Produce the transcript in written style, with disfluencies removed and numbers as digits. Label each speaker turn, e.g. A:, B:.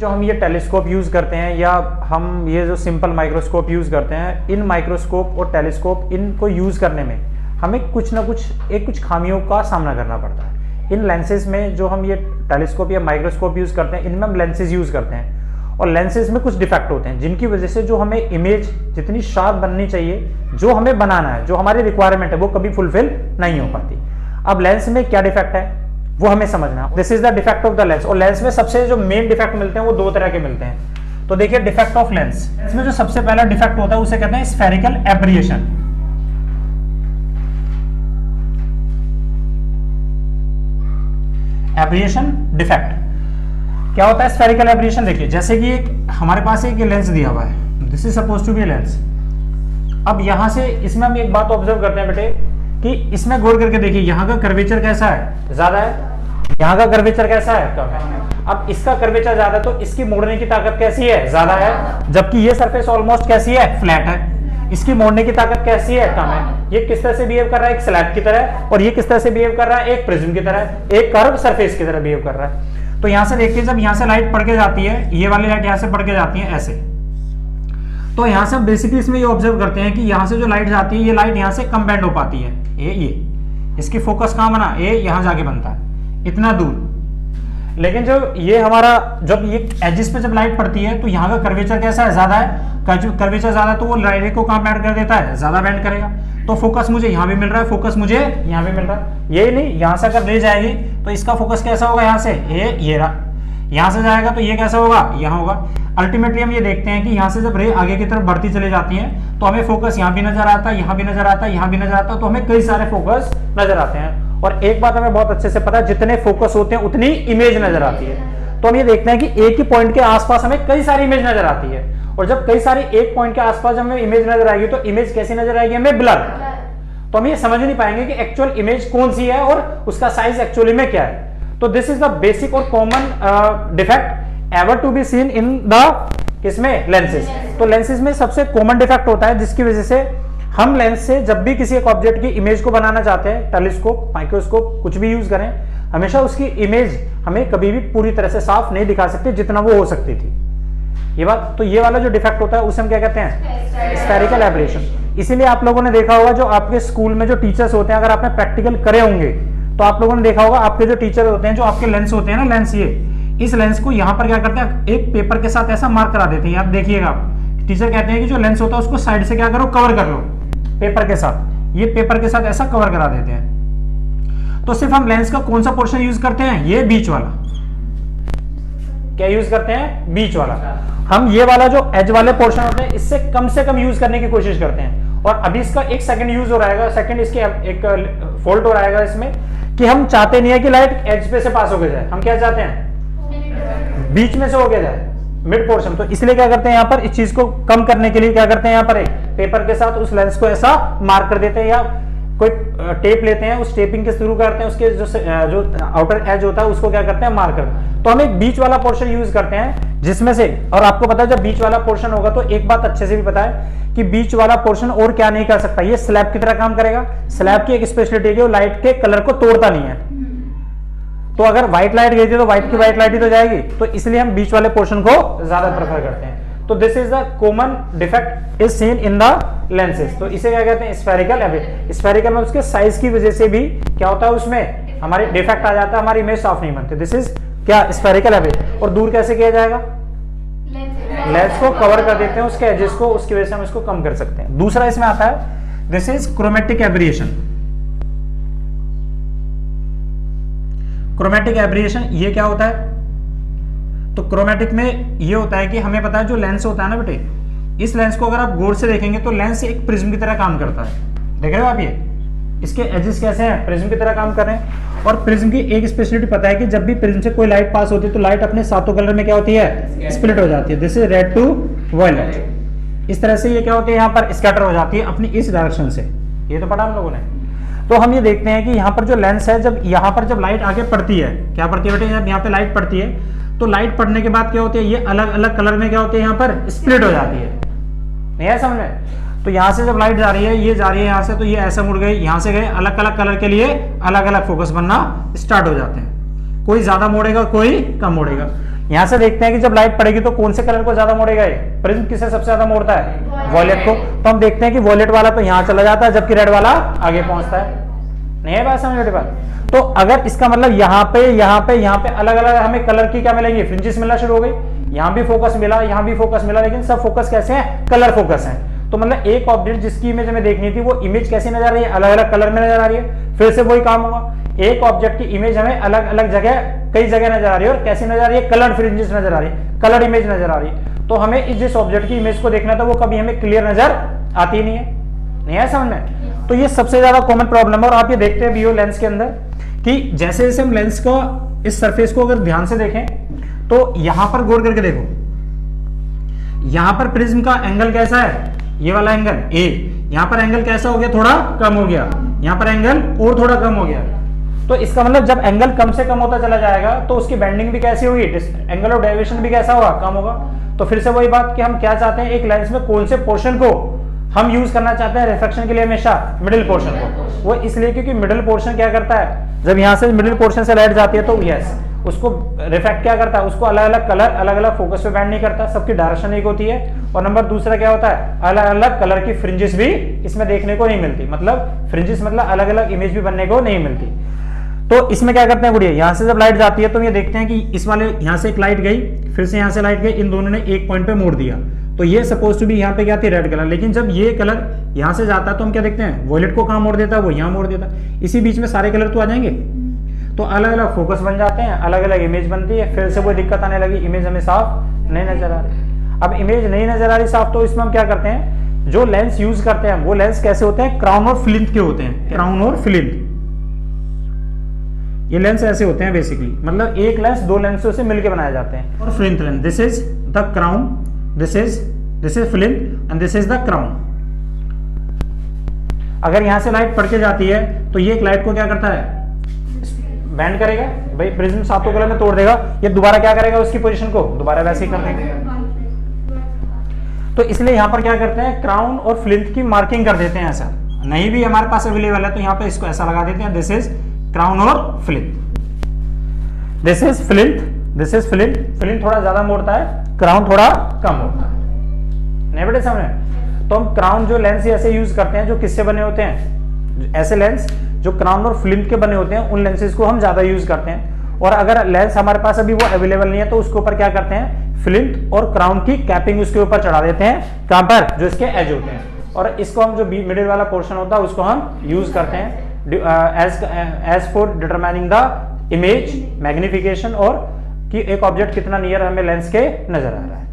A: जो हम ये टेलीस्कोप यूज करते हैं या हम ये जो सिंपल माइक्रोस्कोप यूज करते हैं, इन माइक्रोस्कोप और टेलीस्कोप इनको यूज करने में हमें कुछ ना कुछ खामियों का सामना करना पड़ता है। इन लेंसेज में जो हम ये टेलीस्कोप या माइक्रोस्कोप यूज करते हैं, इनमें हम लेंसेज यूज करते हैं और लेंसेज में कुछ डिफेक्ट होते हैं जिनकी वजह से जो हमें इमेज जितनी शार्प बननी चाहिए, जो हमें बनाना है, जो हमारी रिक्वायरमेंट है, वो कभी फुलफिल नहीं हो पाती। अब लेंस में क्या डिफेक्ट है वो हमें समझना। This is the defect of the lens. और लेंस में सबसे जो मेन डिफेक्ट मिलते हैं वो दो तरह के मिलते हैं। तो देखिए डिफेक्ट ऑफ लेंस, इसमें जो सबसे पहला डिफेक्ट होता है उसे कहते हैं स्फेरिकल एब्रिएशन। एब्रिएशन डिफेक्ट क्या होता है? स्फेरिकल एब्रिएशन देखिए, जैसे कि एक हमारे पास एक लेंस दिया हुआ है, this is suppose to be lens. अब यहां से इसमें हम एक बात ऑब्जर्व करते हैं बेटे कि इसमें गौर करके देखिए यहाँ का कर्वेचर कैसा है? ज्यादा है। यहाँ का कर्वेचर कैसा है? कम है। अब इसका कर्वेचर ज्यादा है तो इसकी मोड़ने की ताकत कैसी है? ज्यादा है। जबकि ये सरफेस ऑलमोस्ट कैसी है? फ्लैट है। इसकी मोड़ने की ताकत कैसी है? कम है। ये किस तरह से बिहेव कर रहा है? एक स्लैब की तरह। और ये किस तरह से बिहेव कर रहा है? एक प्रिज्म की तरह, एक कर्व सरफेस की तरह बिहेव कर रहा है। तो यहां से देखिए, जब यहां से लाइट पड़ के जाती है, ये वाली लाइट यहां से पड़ के जाती है ऐसे, तो यहां से बेसिकली इसमें ये ऑब्जर्व करते हैं कि यहां से जो लाइट जाती है, ये लाइट यहां से कम बैंड हो पाती है। ये इसकी फोकस कहां बना? ये यहां जाके बनता है इतना दूर। लेकिन जो ये हमारा जब ये एजिस पे जब लाइट पड़ती है तो यहाँ का कर्वेचर कैसा है? ज्यादा है। कर्वेचर ज्यादा तो वो लाइट को कहां बैंड कर देता है? ज्यादा बैंड करेगा। तो फोकस मुझे यहाँ भी मिल रहा है, फोकस मुझे यहाँ भी मिल रहा है। ये नहीं, यहाँ से अगर ले जाएगी तो इसका फोकस कैसा होगा? यहाँ से ये रहा। यहाँ से जाएगा तो ये कैसा होगा? यहाँ होगा। अल्टीमेटली हम ये देखते हैं कि यहाँ से जब रे आगे की तरफ बढ़ती चली जाती है तो हमें फोकस यहाँ भी नजर आता है, यहाँ भी नजर आता है, यहाँ भी नजर आता है। तो हमें कई सारे फोकस नजर आते हैं। और एक बात हमें बहुत अच्छे से पता है, जितने फोकस होते हैं उतनी इमेज नजर आती है। तो हम ये देखते हैं कि एक ही पॉइंट के आसपास हमें कई सारी इमेज नजर आती है। और जब कई सारी एक पॉइंट के आसपास हमें इमेज नजर आएगी तो इमेज कैसी नजर आएगी? हमें ब्लर। तो हम ये समझ नहीं पाएंगे कि एक्चुअल इमेज कौन सी है और उसका साइज एक्चुअली में क्या है। तो दिस इज द बेसिक और common defect ever to be seen in the किसमें? लेंसेज। तो लेंसेज में सबसे कॉमन डिफेक्ट होता है जिसकी वजह से हम लेंस से जब भी किसी एक ऑब्जेक्ट की इमेज को बनाना चाहते हैं, टेलीस्कोप, माइक्रोस्कोप, कुछ भी यूज करें, हमेशा उसकी इमेज हमें कभी भी पूरी तरह से साफ नहीं दिखा सकते जितना वो हो सकती थी। ये बात, तो ये वाला जो डिफेक्ट होता है उसे हम क्या कहते हैं? Spherical aberration. इसीलिए आप लोगों ने देखा होगा जो आपके स्कूल में जो टीचर्स होते हैं, अगर आपने प्रैक्टिकल करे होंगे तो आप लोगों ने देखा होगा आपके जो टीचर होते हैं, जो आपके लेंस होते हैं ना, लेंस ये इस लेंस को यहाँ पर क्या करते हैं? एक पेपर के साथ ऐसा मार्क करा देते हैं। आप देखिएगा, टीचर कहते हैं कि जो लेंस होता है उसको साइड से क्या करो? कवर कर लो पेपर के साथ। ये पेपर के साथ ऐसा कवर करा देते हैं। तो सिर्फ हम लेंस का कौन सा पोर्शन यूज करते हैं? ये बीच वाला। क्या यूज करते हैं? बीच वाला। हम ये वाला जो एज वाले पोर्शन होते हैं इससे कम से कम यूज करने की कोशिश करते हैं। और अभी इसका एक सेकंड यूज हो रहेगा, सेकंड इसके एक फॉल्ट हो रहेगा इसमें कि हम चाहते नहीं है कि लाइट एज पे से पास होके जाए। हम क्या चाहते हैं? बीच में से होके जाए, मिड पोर्शन। तो इसलिए क्या करते हैं, यहाँ पर इस चीज को कम करने के लिए क्या करते हैं, यहाँ पर एक पेपर के साथ उस लेंस को ऐसा मार्क कर देते हैं, या कोई टेप लेते हैं, उस टेपिंग के शुरू करते हैं, उसके जो आउटर एज होता है उसको क्या करते हैं? मार्क करते हैं। तो हम एक बीच वाला पोर्शन यूज करते हैं जिसमें से, और आपको पता है जब बीच वाला पोर्शन होगा तो एक बात अच्छे से भी पता है कि बीच वाला पोर्शन और क्या नहीं कर सकता, ये स्लैब की तरह काम करेगा। स्लैब की एक स्पेशलिटी है कि वो लाइट के कलर को तोड़ता नहीं है। तो अगर व्हाइट लाइट गई थी तो व्हाइट की व्हाइट लाइट ही तो जाएगी। तो इसलिए हम बीच वाले पोर्शन को ज्यादा प्रेफर करते हैं। तो this is the common defect is seen in the lenses. तो इसे क्या कहते हैं? Spherical abrasion. स्फेरिकल में उसके साइज की वजह से भी क्या होता है, उसमें हमारे डिफेक्ट आ जाता है, हमारी इमेज साफ नहीं बनती। दिस इज क्या? Spherical aberration. और दूर कैसे किया जाएगा? लेंस को कवर कर देते हैं उसके एजेस को, उसकी वजह से हम इसको कम कर सकते हैं। दूसरा इसमें आता है दिस इज क्रोमेटिक एब्रिएशन। क्रोमेटिक एब्रिएशन ये क्या होता है? तो क्रोमेटिक में ये होता है कि हमें पता है जो लेंस होता है ना बेटे, इस लेंस को अगर आप गौर से देखेंगे तो लेंस एक प्रिज्म की तरह काम करता है। देख रहे हो आप, ये इसके एजेस कैसे हैं? प्रिज्म की तरह काम कर रहे हैं। और प्रिज्म की एक स्पेशलिटी पता है कि जब भी प्रिज्म से कोई लाइट पास होती है तो लाइट अपने सातों कलर में क्या होती है? स्प्लिट हो जाती है। This is red to violet. इस तरह से ये क्या होती है? यहाँ पर स्कैटर हो जाती है अपनी इस डायरेक्शन से। ये तो पढ़ा हम लोगों ने। तो हम ये देखते हैं कि यहाँ पर जो लेंस है, जब यहाँ पर जब लाइट आगे पड़ती है, क्या पड़ती है बेटे? जब यहाँ पे लाइट पड़ती है तो लाइट पड़ने के बाद क्या होती है? ये अलग अलग कलर में क्या होती है? यहाँ पर स्प्लिट हो जाती है। नहीं है समझ में? तो यहाँ से जब लाइट जा रही है, ये जा रही है यहाँ से, तो ये ऐसे मुड़ गई, यहाँ से गए, अलग अलग कलर के लिए अलग अलग फोकस बनना स्टार्ट हो जाते हैं। कोई ज्यादा मोड़ेगा, कोई कम मोड़ेगा। यहां से देखते हैं कि जब लाइट पड़ेगी तो कौन से कलर को ज्यादा मोड़ेगा, ये प्रिज्म किसे सबसे ज्यादा मोड़ता है, वॉयलेट को। तो हम देखते हैं कि वॉयलेट वाला तो यहां चला जाता है जबकि रेड वाला आगे पहुंचता है। नहीं है बात समझ मेरी बात? तो अगर इसका मतलब यहाँ पे अलग अलग हमें कलर की क्या मिलेंगी, फ्रिंजेस मिलना शुरू हो गई। यहाँ भी फोकस मिला, यहाँ भी फोकस मिला, लेकिन सब फोकस कैसे हैं, कलर फोकस हैं। तो मतलब एक ऑब्जेक्ट जिसकी इमेज हमें देखनी थी वो इमेज कैसी नजर आ रही है, अलग अलग कलर में नजर आ रही है। फिर से वही काम होगा, एक ऑब्जेक्ट की इमेज हमें अलग अलग जगह, कई जगह नजर आ रही है, और कैसी नजर आ रही है, कलर फ्रिंजेस नजर आ रही है, कलर इमेज नजर आ रही है। तो हमें इस जिस ऑब्जेक्ट की इमेज को देखना था वो कभी हमें क्लियर नजर आती नहीं है। नहीं है समझ में? तो ये सबसे ज्यादा कॉमन प्रॉब्लम है। और आप ये देखते हैं वीओ लेंस के अंदर कि जैसे जैसे हम लेंस को, इस सरफेस को अगर ध्यान से देखें तो यहां पर गौर करके देखो, यहां पर प्रिज्म का एंगल कैसा है, ये वाला एंगल ए, यहां पर एंगल कैसा हो गया, थोड़ा कम हो गया, यहां पर एंगल और थोड़ा कम हो गया। तो इसका मतलब जब एंगल कम से कम होता चला जाएगा तो उसकी बेंडिंग भी कैसी होगी, एंगल ऑफ डेविएशन भी कैसा होगा, कम होगा। तो फिर से वही बात कि हम क्या चाहते हैं, एक लेंस में कौन से पोर्शन को हम यूज करना चाहते हैं रिफ्लेक्शन के लिए, हमेशा मिडिल पोर्शन को। वो इसलिए क्योंकि मिडिल पोर्शन क्या करता है, जब यहां से मिडिल पोर्शन से लाइट जाती है तो यस उसको रिफ्लेक्ट क्या करता है, उसको अलग अलग कलर अलग अलग फोकस पे बैंड नहीं करता, सबकी डायरेक्शन एक होती है। और नंबर दूसरा क्या होता है, अलग अलग कलर की फ्रिंजेस भी इसमें देखने को नहीं मिलती, मतलब फ्रिंजेस मतलब अलग अलग इमेज भी बनने को नहीं मिलती। तो इसमें क्या करते हैं गुड़िया, यहां से जब लाइट जाती है तो ये देखते हैं कि इस वाले यहां से एक लाइट गई, फिर से यहां से लाइट गई, इन दोनों ने एक पॉइंट पे मोड़ दिया। तो ये सपोज टू बी यहाँ पे क्या थी, रेड कलर, लेकिन जब ये कलर यहां से जाता है तो हम क्या देखते हैं, वॉयलेट को कहां मोड़ देता है, वो यहां मोड़ देता है। इसी बीच में सारे कलर तो आ जाएंगे, तो अलग अलग फोकस बन जाते हैं, अलग अलग इमेज बनती है। फिर से वो दिक्कत आने लगी, इमेज हमें साफ नहीं नजर आ रही। अब इमेज नहीं नजर आ रही साफ, तो इसमें हम क्या करते हैं, जो लेंस यूज करते हैं वो लेंस कैसे होते हैं, क्राउन और फ्लिंट के होते हैं, क्राउन और फ्लिंट। ये लेंस ऐसे होते हैं बेसिकली, मतलब एक लेंस दो लेंसों से मिलकर बनाए जाते हैं। और flint lens, this is the crown, this is flint and this is the crown. अगर यहां से लाइट पड़ के जाती है तो ये एक लाइट को क्या करता है, बैंड करेगा, भाई प्रिज्म सातों कलर में तोड़ देगा, ये दोबारा क्या करेगा, उसकी पोजीशन को दोबारा वैसे ही कर देगा। तो इसलिए यहां पर क्या करते हैं, क्राउन और फ्लिंट की मार्किंग कर देते हैं। ऐसा नहीं भी हमारे पास अवेलेबल है तो यहां पे इसको ऐसा लगा देते हैं, दिस इज क्राउन और flint, this is flint, this is flint. Flint थोड़ा ज्यादा मोड़ता है, क्राउन थोड़ा कम मोड़ता है। नहीं बेटे समझ? तो हम क्राउन जो लेंस ऐसे यूज करते हैं जो किससे बने होते हैं, ऐसे लेंस जो क्राउन और फ्लिंट के बने होते हैं, उन लेंसेज को हम ज्यादा यूज करते हैं। और अगर लेंस हमारे पास अभी वो अवेलेबल नहीं है तो उसके ऊपर क्या करते हैं, फ्लिंट और क्राउन की कैपिंग उसके ऊपर चढ़ा देते हैं, कहां पर, जो इसके एज होते हैं। और इसको हम जो मिडिल वाला पोर्शन होता है उसको हम यूज करते हैं as for determining the image magnification, और कि एक ऑब्जेक्ट कितना नियर हमें लेंस के नजर आ रहा है।